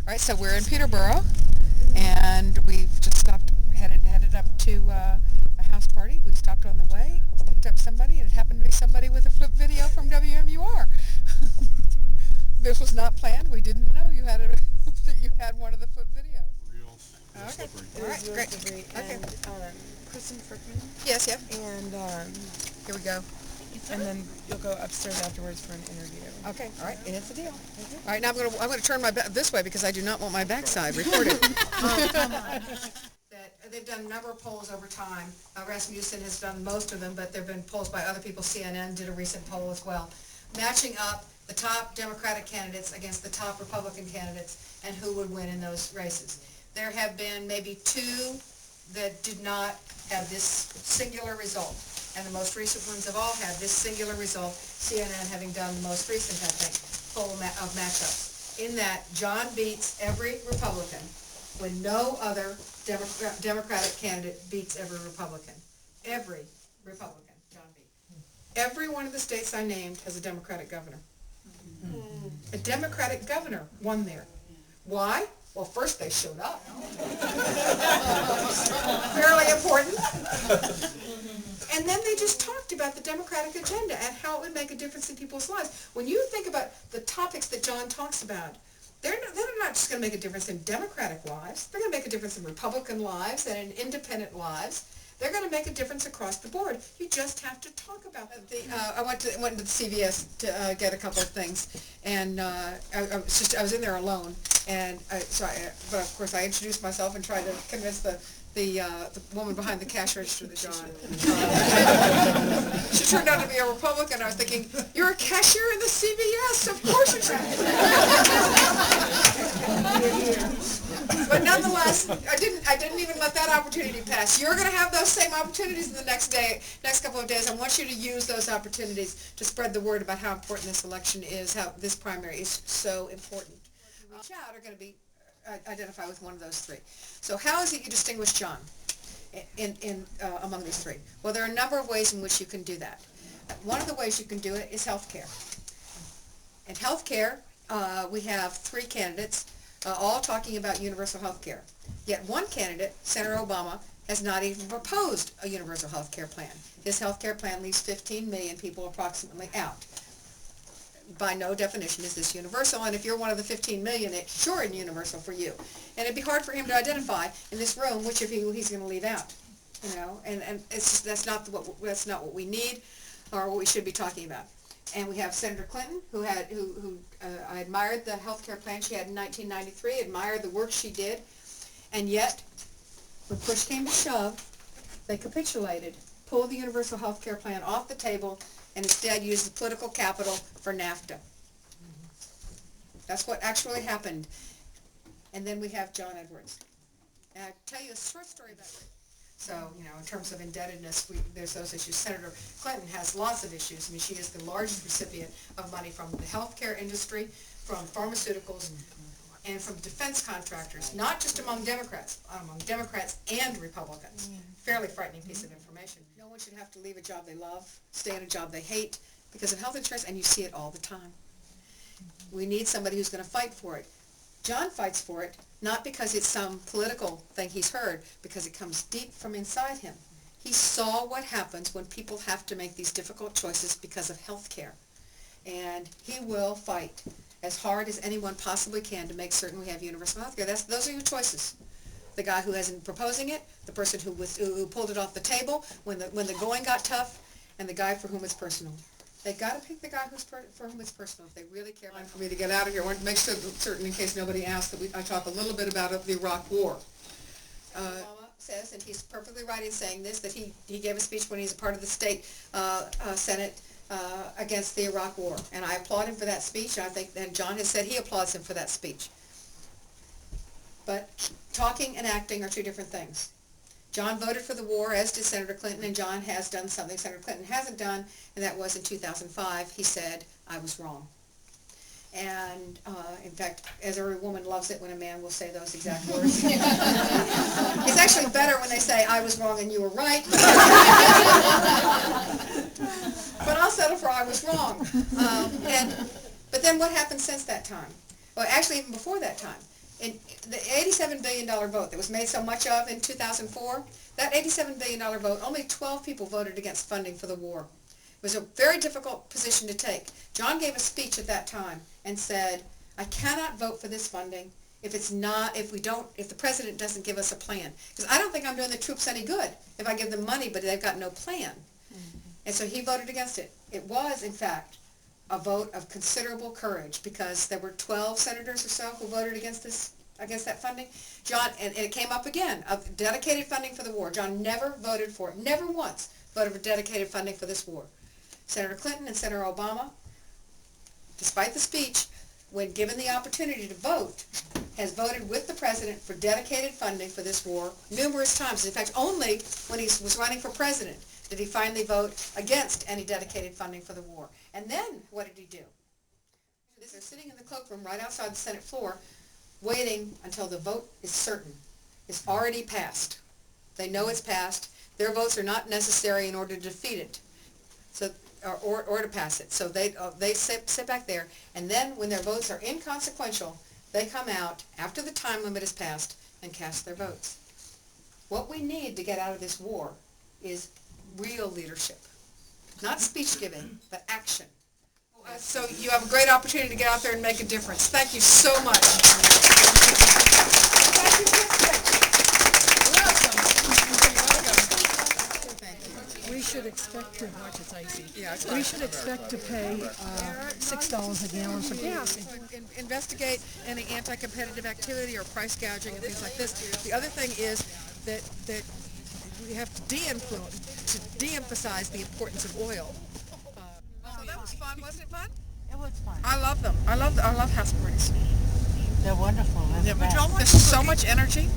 All right, so we're in Peterborough, and we've just headed up to a house party. We stopped on the way, picked up somebody, and it happened to be somebody with a flip video from WMUR. This was not planned. We didn't know that you had one of the flip videos. Real Okay. slippery. All right, great. Slippery. Okay. And Kristen Frickman. Yes, yep. And Here we go. and then you'll go upstairs afterwards for an interview. Okay, all right, and it's a deal. All right, now I'm gonna turn my this way because I do not want my backside recorded. That they've done a number of polls over time. Rasmussen has done most of them, but there have been polls by other people. CNN did a recent poll as well, matching up the top Democratic candidates against the top Republican candidates and who would win in those races. There have been maybe two that did not have this singular result. And the most recent ones have all had this singular result, CNN having done the most recent, I think, poll of matchups. In that, John beats every Republican when no other Democratic candidate beats every Republican. Every Republican, John beat. Every one of the states I named has a Democratic governor. A Democratic governor won there. Why? Well, first they showed up. Fairly important. And then they just talked about the Democratic agenda and how it would make a difference in people's lives. When you think about the topics that John talks about, they're not just going to make a difference in Democratic lives. They're going to make a difference in Republican lives and in independent lives. They're going to make a difference across the board. You just have to talk about them. I went into the CVS to get a couple of things, and I was in there alone, and but of course I introduced myself and tried to convince the woman behind the cash register that John. She turned out to be a Republican. I was thinking, you're a cashier in the CVS, of course you should. But nonetheless, I didn't even let that opportunity pass. You're going to have those same opportunities in the next couple of days. I want you to use those opportunities to spread the word about how important this election is, how this primary is so important. Chad are going to be identify with one of those three. So how is it you distinguish John among these three? Well, there are a number of ways in which you can do that. One of the ways you can do it is health care. In health care, we have three candidates all talking about universal health care. Yet one candidate, Senator Obama, has not even proposed a universal health care plan. His health care plan leaves 15 million people approximately out. By no definition is this universal, and if you're one of the 15 million, it's sure isn't universal for you. And it'd be hard for him to identify in this room which of you he's going to leave out, and it's just, that's not what we need or what we should be talking about. And we have Senator Clinton, who I admired the health care plan she had in 1993, admired the work she did, and yet when push came to shove, they capitulated, pulled the universal health care plan off the table, and instead used the political capital for NAFTA. That's what actually happened. And then we have John Edwards. And I'll tell you a short story about it. So, in terms of indebtedness, there's those issues. Senator Clinton has lots of issues. I mean, she is the largest recipient of money from the healthcare industry, from pharmaceuticals, and from defense contractors, not just among Democrats and Republicans. Fairly frightening piece of information. No one should have to leave a job they love, stay in a job they hate, because of health insurance, and you see it all the time. We need somebody who's going to fight for it. John fights for it, not because it's some political thing he's heard, because it comes deep from inside him. He saw what happens when people have to make these difficult choices because of health care. And he will fight as hard as anyone possibly can to make certain we have universal health care. Those are your choices. The guy who isn't proposing it, the person who pulled it off the table when the going got tough, and the guy for whom it's personal. They got to pick the guy for whom it's personal if they really care. For me to get out of here, I want to make certain, in case nobody asked, that I talk a little bit about the Iraq War. Obama says, and he's perfectly right in saying this, that he gave a speech when he's a part of the state Senate against the Iraq War, and I applaud him for that speech. And John has said he applauds him for that speech. But talking and acting are two different things. John voted for the war, as did Senator Clinton, and John has done something Senator Clinton hasn't done, and that was in 2005. He said, I was wrong. And in fact, as every woman loves it when a man will say those exact words. It's actually better when they say, I was wrong and you were right. But I'll settle for I was wrong. But then what happened since that time? Well, actually, even before that time. And the $87 billion vote that was made so much of in 2004, that $87 billion vote, only 12 people voted against funding for the war. It was a very difficult position to take. John gave a speech at that time and said, I cannot vote for this funding if the president doesn't give us a plan. Because I don't think I'm doing the troops any good if I give them money but they've got no plan. And so he voted against it. It was, in fact, a vote of considerable courage because there were 12 senators or so who voted against that funding. John, and it came up again, of dedicated funding for the war. John never voted for it, never once voted for dedicated funding for this war. Senator Clinton and Senator Obama, despite the speech, when given the opportunity to vote, has voted with the president for dedicated funding for this war numerous times. In fact, only when he was running for president did he finally vote against any dedicated funding for the war. And then, what did he do? They're sitting in the cloakroom right outside the Senate floor, waiting until the vote is certain. It's already passed. They know it's passed. Their votes are not necessary in order to defeat it, or to pass it. So they sit back there, and then when their votes are inconsequential, they come out after the time limit is passed and cast their votes. What we need to get out of this war is real leadership. Not speech giving, but action. So you have a great opportunity to get out there and make a difference. Thank you so much. Thank you for We should expect to watch it's icy. Yeah, We should expect to pay $6 a gallon for gas. Investigate any anti-competitive activity or price gouging and things like this. The other thing is that we have to de-emphasize the importance of oil. So that was fun, wasn't it fun? It was fun. I love them. I love house parties. They're wonderful. There's so much energy.